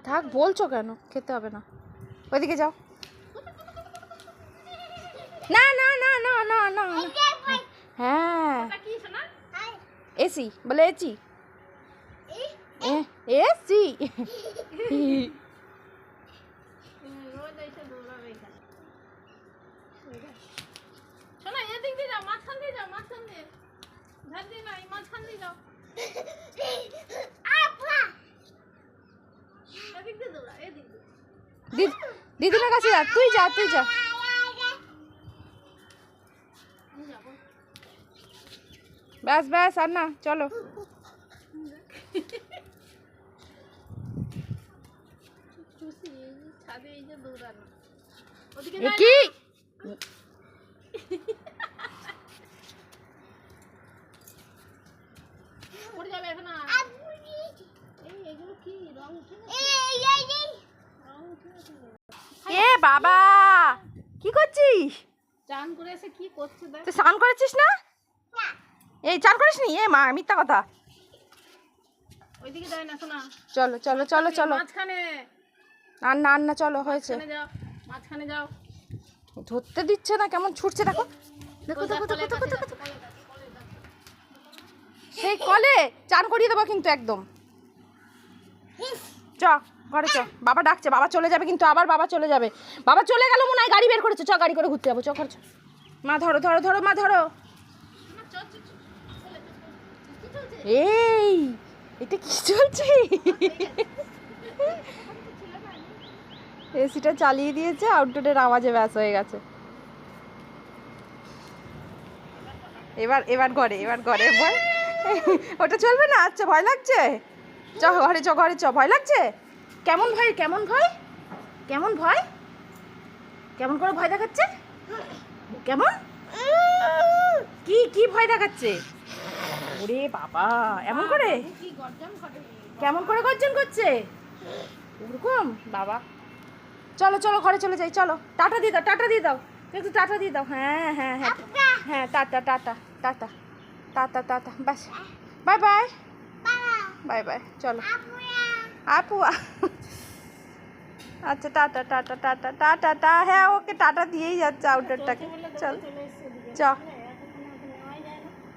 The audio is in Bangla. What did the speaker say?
থাক বলছো কেন, খেতে হবে না, ওইদিকে যাও। না না না না না না, হ্যাঁ এসি বলে এসি, এসি দিদিমার কাছে যা, তুই যা তুই যা। ব্যাস ব্যাস আর না, চলো। কি এ বাবা কি করছিস? চান করে এসে কি করছিস? তুই স্নান করেছিস না? এই চান করিসনি? এ মা মিথ্যা কথা। ওইদিকে যাই না শোনা। চলো চলো চলো চলো, মাঝখানে রান্না রান্না চলো হয়েছে। মাঝখানে যাও। ধরতে দিচ্ছে না, কেমন ছুটছে দেখো দেখো দেখো দেখো দেখো দেখো। সেই কলে চান করিয়ে দেবো কিন্তু একদম। চ ঘরে চ, বাবা ডাকছে, বাবা চলে যাবে কিন্তু, আবার বাবা চলে যাবে। বাবা চলে গেল মনে হয়, গাড়ি বের করেছে, চ গাড়ি করে ঘুরতে যাবো, চ ঘর চ। মা ধরো ধরো ধরো মা ধরো। এই এটা কি চলছে? এসিটা চালিয়ে দিয়েছে, আউটডোরের আওয়াজে ব্যাস হয়ে গেছে। এবার এবার ঘরে, এবার ঘরে ভয় ওটা চলবে না। আচ্ছা ভয় লাগছে, চ ঘরে চ ঘরে চ। ভয় লাগছে? কেমন ভয় কেমন ভয় কেমন ভয়, কেমন করে ভয় দেখাচ্ছে? কেমন কি কি ভয় দেখাচ্ছে? ওরে বাবা এমন করে, কেমন করে গর্জন করছে ওরকম? বাবা চলো চলো ঘরে চলে যাই, চলো। টাটা দিয়ে দাও, টাটা দিয়ে দাও, একটু টাটা দিয়ে দাও। হ্যাঁ হ্যাঁ হ্যাঁ হ্যাঁ, tata tata tata tata tata, বাস বাই বাই বাই বাই, চলো আপু। আচ্ছা টাটা টাটা টাটা টাটা টা, হ্যাঁ ওকে টাটা দিয়েই যাচ্ছে আউটডোরটাকে। চল চ।